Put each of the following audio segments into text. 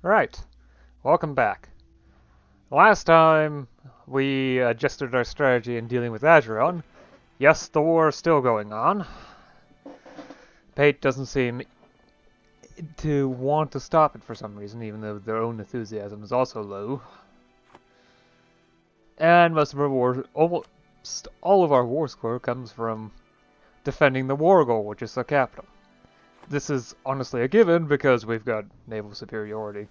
Right, welcome back. Last time we adjusted our strategy in dealing with Ajuran. Yes, the war is still going on. Pate doesn't seem to want to stop it for some reason, even though their own enthusiasm is also low. And most of our war, almost all of our war score comes from defending the war goal, which is the capital. This is honestly a given because we've got naval superiority.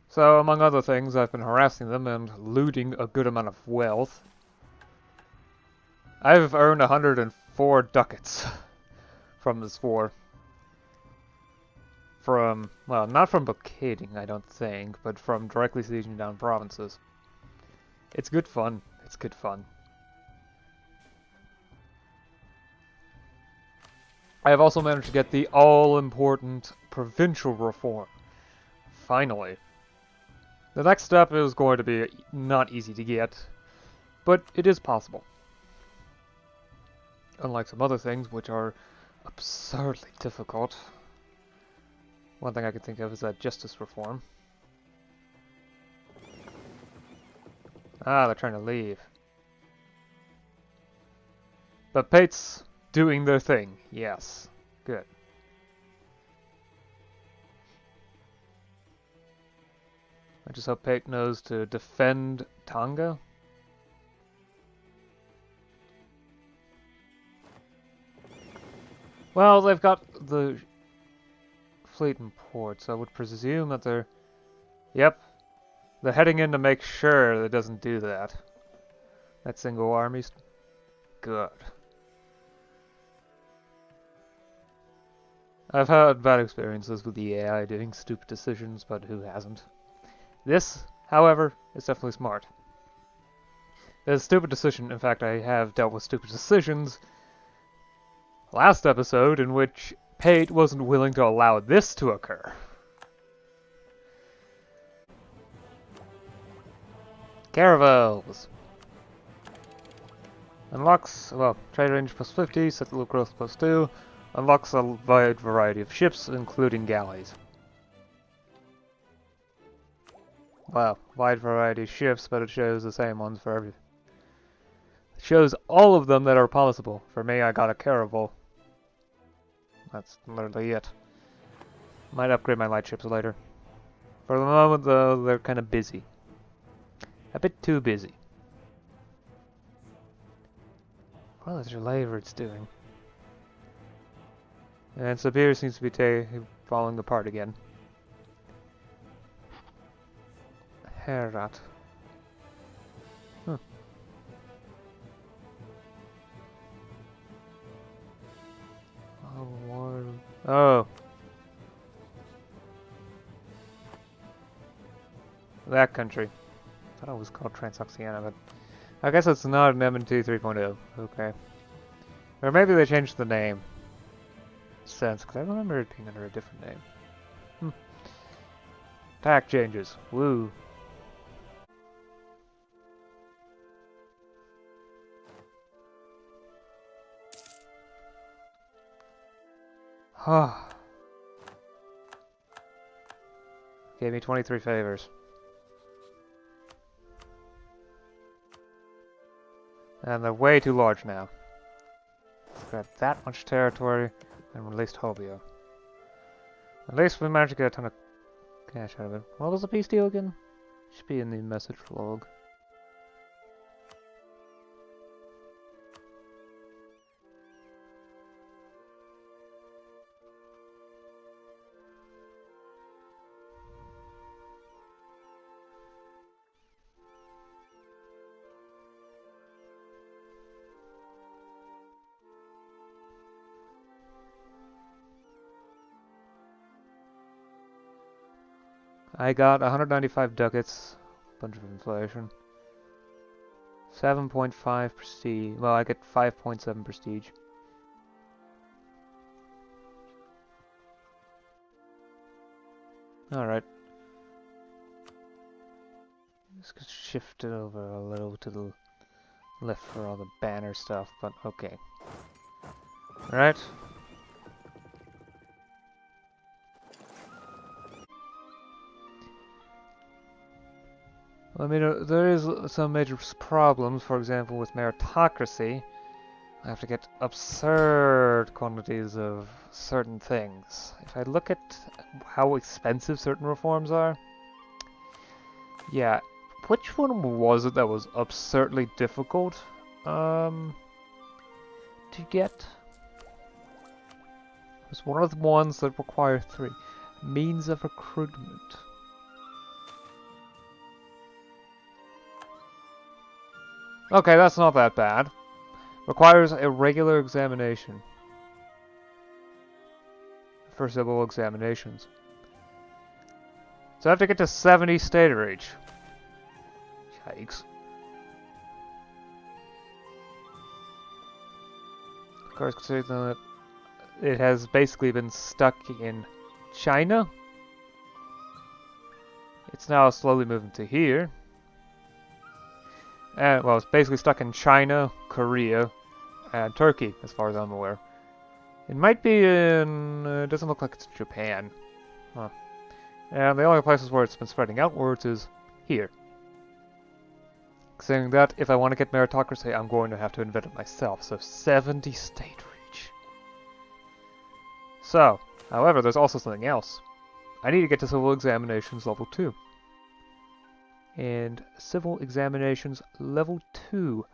So, among other things, I've been harassing them and looting a good amount of wealth. I've earned 104 ducats from this war. From, well, not from blockading, I don't think, but from directly sieging down provinces. It's good fun. It's good fun. I have also managed to get the all-important provincial reform. Finally. The next step is going to be not easy to get, but it is possible. Unlike some other things, which are absurdly difficult. One thing I can think of is that justice reform. Ah, they're trying to leave. But Pate's doing their thing, yes. Good. I just hope Pate knows to defend Tonga. Well, they've got the fleet in port, so I would presume that they're... Yep. They're heading in to make sure it doesn't do that. That single army's... Good. I've had bad experiences with the AI doing stupid decisions, but who hasn't? This, however, is definitely smart. There's a stupid decision, in fact I have dealt with stupid decisions last episode in which Pate wasn't willing to allow this to occur. Caravels! Unlocks, well, trade range plus 50, settler growth plus 2, unlocks a wide variety of ships, including galleys. Wow, wide variety of ships, but it shows the same ones for every... It shows all of them that are possible. For me, I got a caravel. That's literally it. Might upgrade my light ships later. For the moment, though, they're kind of busy. A bit too busy. What is your Laverts doing? And Sabir seems to be falling apart again. Herat. Huh. Oh. That country. I thought it was called Transoxiana, but I guess it's not an M2 3.0. Okay. Or maybe they changed the name. Sense, because I remember it being under a different name. Tack changes. Woo. Gave me 23 favors. And they're way too large now. Let's grab that much territory and released Hobio. At least we managed to get a ton of cash out of it. What was the peace deal again? Should be in the message log. I got 195 ducats, bunch of inflation. 7.5 prestige. Well, I get 5.7 prestige. Alright. Just shift it over a little to the left for all the banner stuff, but okay. Alright. I mean, there is some major problems, for example, with meritocracy. I have to get absurd quantities of certain things. If I look at how expensive certain reforms are, yeah, which one was it that was absurdly difficult to get? It was one of the ones that require 3. Means of recruitment. Okay, that's not that bad. Requires a regular examination. For civil examinations. So I have to get to 70 state reach. Yikes. Of course, considering that it has basically been stuck in China, it's now slowly moving to here. And, well, it's basically stuck in China, Korea, and Turkey, as far as I'm aware. It might be in... it doesn't look like it's Japan. Huh. And the only places where it's been spreading outwards is here. Saying that if I want to get meritocracy, I'm going to have to invent it myself. So 70 state reach. So, however, there's also something else. I need to get to civil examinations level 2. And civil examinations level 2.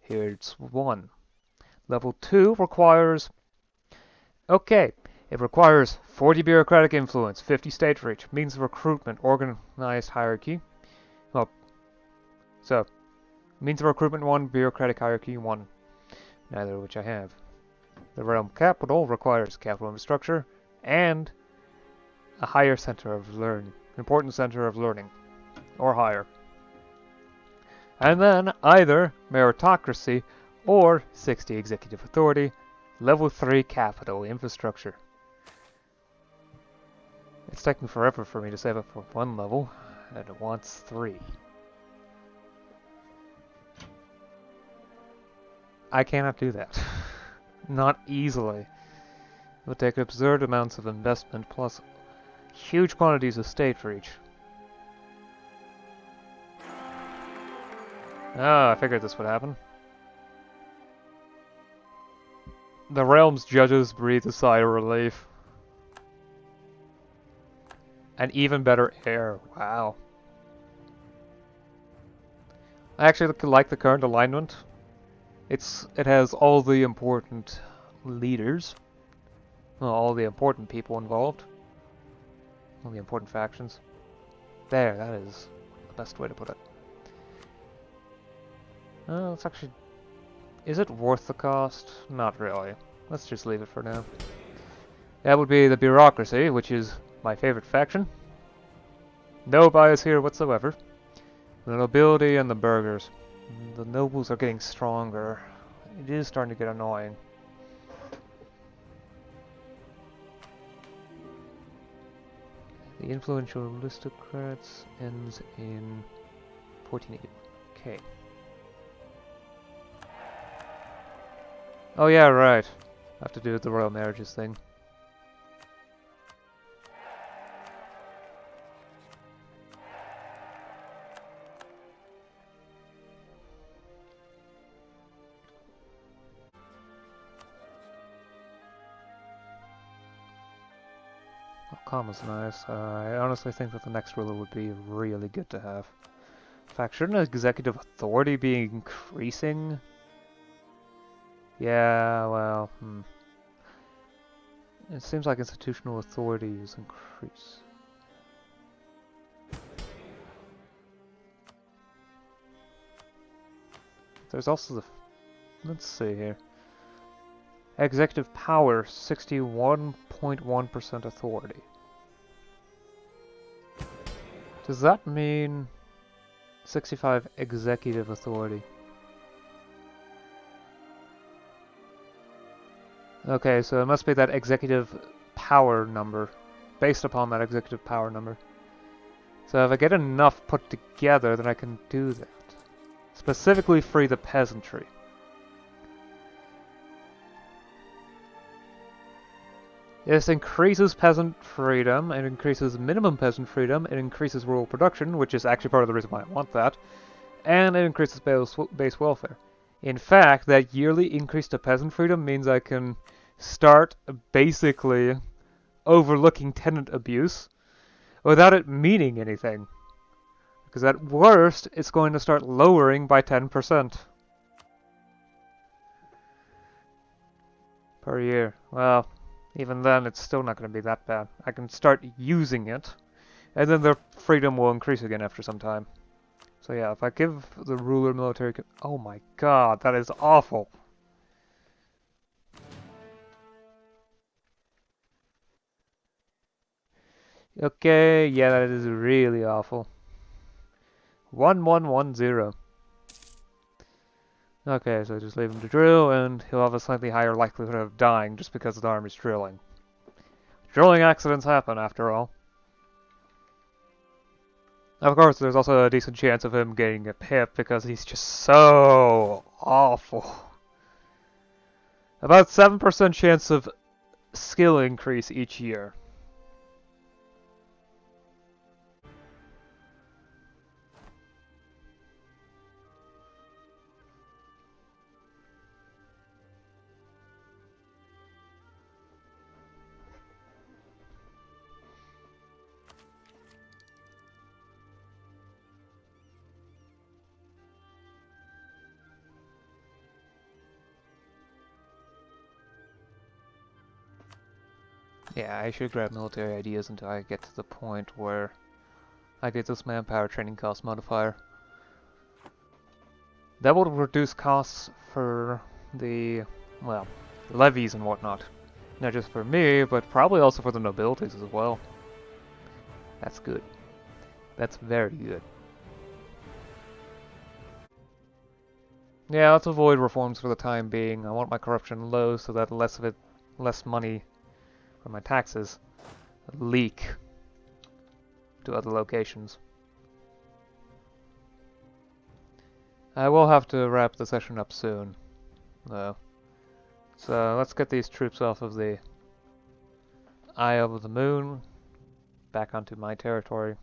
Here it's 1. Level 2 requires... okay, it requires 40 bureaucratic influence, 50 state reach, means of recruitment, organized hierarchy. Well, so, means of recruitment 1, bureaucratic hierarchy 1, neither of which I have. The realm capital requires capital infrastructure and a higher center of learning, important center of learning, or higher. And then either meritocracy or 60 executive authority, level 3 capital infrastructure. It's taking forever for me to save up for 1 level, and it wants 3. I cannot do that. Not easily. It would take absurd amounts of investment plus huge quantities of state reach. Ah, I figured this would happen. The realm's judges breathe a sigh of relief. An even better heir. Wow. I actually like the current alignment. It has all the important leaders. Well, all the important people involved. All the important factions. There, that is the best way to put it. Let's actually... is it worth the cost? Not really. Let's just leave it for now. That would be the bureaucracy, which is my favorite faction. No bias here whatsoever. The nobility and the burghers. The nobles are getting stronger. It is starting to get annoying. The influential aristocrats ends in 1480. Okay. Oh yeah, right. I have to do the royal marriages thing. Calm is nice. I honestly think that the next ruler would be really good to have. In fact, shouldn't executive authority be increasing? Yeah, well, It seems like institutional authority is increased. There's also the... let's see here. Executive power, 61.1% authority. Does that mean 65 executive authority? Okay, so it must be that executive power number, based upon that executive power number. So if I get enough put together, then I can do that. Specifically free the peasantry. This increases peasant freedom, it increases minimum peasant freedom, it increases rural production, which is actually part of the reason why I want that, and it increases base welfare. In fact, that yearly increase to peasant freedom means I can start basically overlooking tenant abuse without it meaning anything. Because at worst, it's going to start lowering by 10% per year. Well, even then, it's still not going to be that bad. I can start using it, and then their freedom will increase again after some time. So yeah, if I give the ruler military... Oh my god, that is awful. Okay, yeah, that is really awful. 1110. Okay, so just leave him to drill, and he'll have a slightly higher likelihood of dying just because the army's drilling. Drilling accidents happen, after all. Of course, there's also a decent chance of him getting a pip because he's just so awful. About 7% chance of skill increase each year. Yeah, I should grab military ideas until I get to the point where I get this manpower training cost modifier. That will reduce costs for the, well, levies and whatnot. Not just for me, but probably also for the nobilities as well. That's good. That's very good. Yeah, let's avoid reforms for the time being. I want my corruption low so that less money from my taxes leak to other locations. I will have to wrap the session up soon, though. So let's get these troops off of the Eye of the Moon, back onto my territory.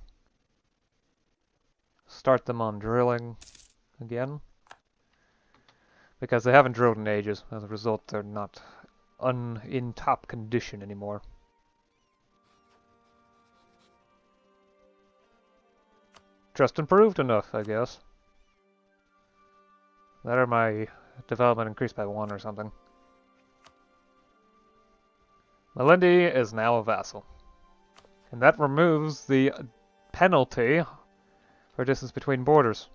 Start them on drilling again. Because they haven't drilled in ages. As a result, they're not in top condition anymore. Just improved enough, I guess. That or my development increased by 1 or something. Malindi is now a vassal. And that removes the penalty for distance between borders.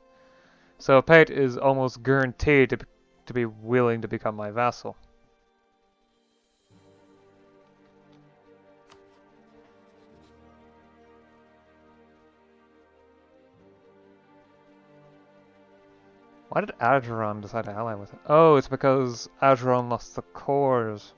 So Pate is almost guaranteed to be willing to become my vassal. Why did Ajuran decide to ally with it? Oh, it's because Ajuran lost the cores.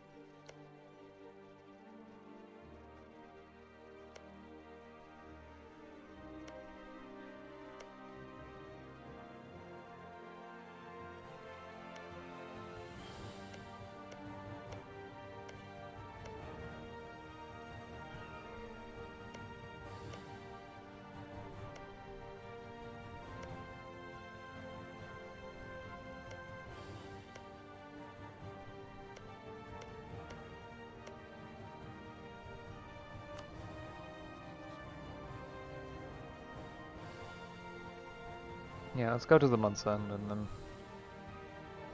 Yeah, let's go to the month's end and then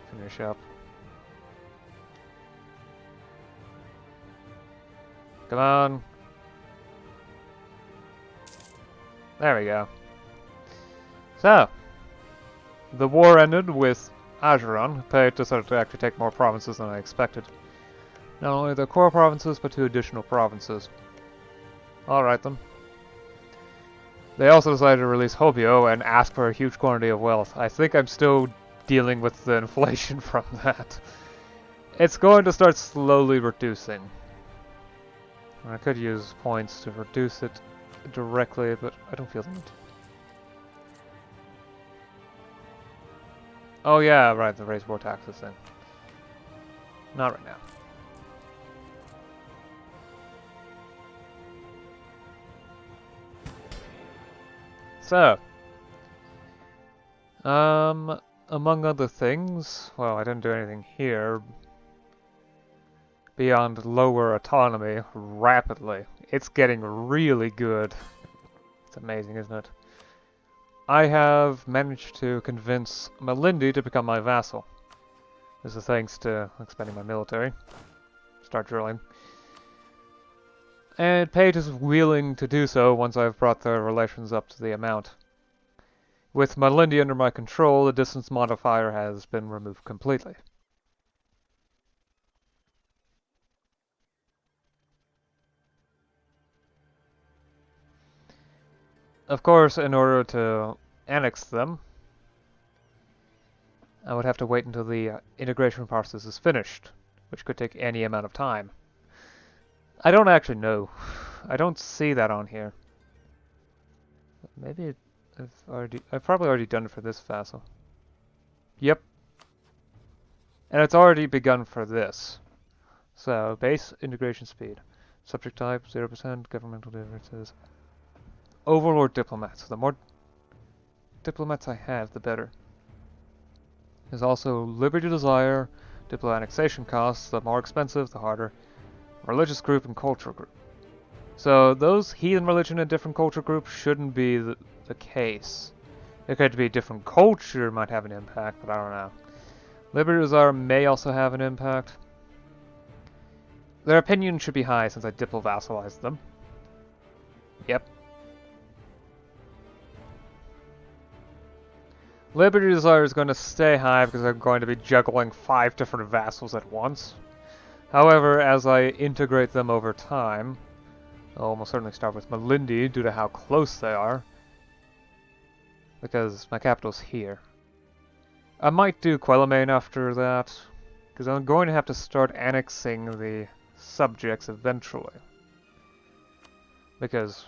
finish up. Come on. There we go. So, the war ended with Ajuran. Pate decided to actually take more provinces than I expected. Not only the core provinces, but 2 additional provinces. Alright then. They also decided to release Hobyo and ask for a huge quantity of wealth. I think I'm still dealing with the inflation from that. It's going to start slowly reducing. I could use points to reduce it directly, but I don't feel the need. Oh yeah, right, the raise more taxes then. Not right now. So, among other things, well, I didn't do anything here beyond lower autonomy rapidly. It's getting really good. It's amazing, isn't it? I have managed to convince Malindi to become my vassal. This is thanks to expanding my military. Start drilling. And Pate is willing to do so once I've brought their relations up to the amount. With Malindi under my control, the distance modifier has been removed completely. Of course, in order to annex them, I would have to wait until the integration process is finished, which could take any amount of time. I don't actually know. I don't see that on here. Maybe I've probably already done it for this vassal. Yep. And it's already begun for this. So, base integration speed. Subject type, 0%, governmental differences. Overlord diplomats. The more diplomats I have, the better. There's also liberty desire, diplo annexation costs, the more expensive, the harder. Religious group and cultural group. So those heathen religion and different culture groups shouldn't be the case. It could be different culture might have an impact, but I don't know. Liberty desire may also have an impact. Their opinion should be high since I diplo vassalized them. Yep. Liberty desire is going to stay high because I'm going to be juggling 5 different vassals at once. However, as I integrate them over time, I'll almost certainly start with Malindi due to how close they are, because my capital's here. I might do Quelimane after that, because I'm going to have to start annexing the subjects eventually. Because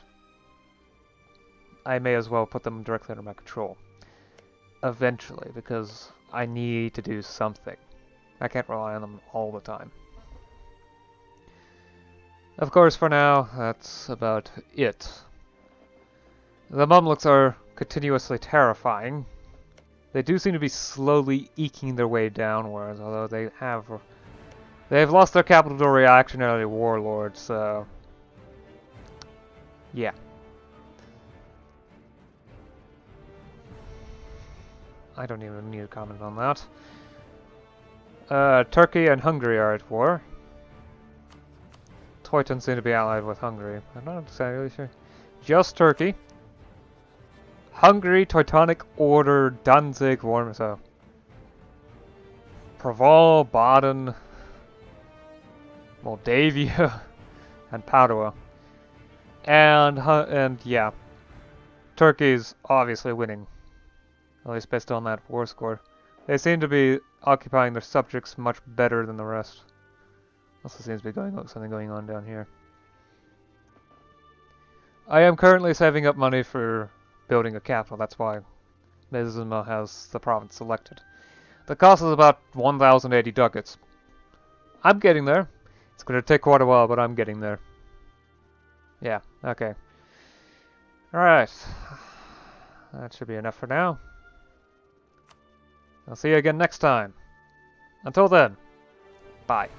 I may as well put them directly under my control. Eventually, because I need to do something. I can't rely on them all the time. Of course, for now, that's about it. The Mamluks are continuously terrifying. They do seem to be slowly eking their way downwards, although they've lost their capital to a reactionary warlord, so yeah. I don't even need to comment on that. Turkey and Hungary are at war. Teuton seem to be allied with Hungary. I'm not exactly sure. Just Turkey. Hungary, Teutonic Order, Danzig, so Provence, Baden, Moldavia, and Padua. And yeah, Turkey's obviously winning. At least based on that war score. They seem to be occupying their subjects much better than the rest. Also seems to be something going on down here. I am currently saving up money for building a capital. That's why Mizima has the province selected. The cost is about 1,080 ducats. I'm getting there. It's going to take quite a while, but I'm getting there. Yeah, okay. Alright. That should be enough for now. I'll see you again next time. Until then, bye.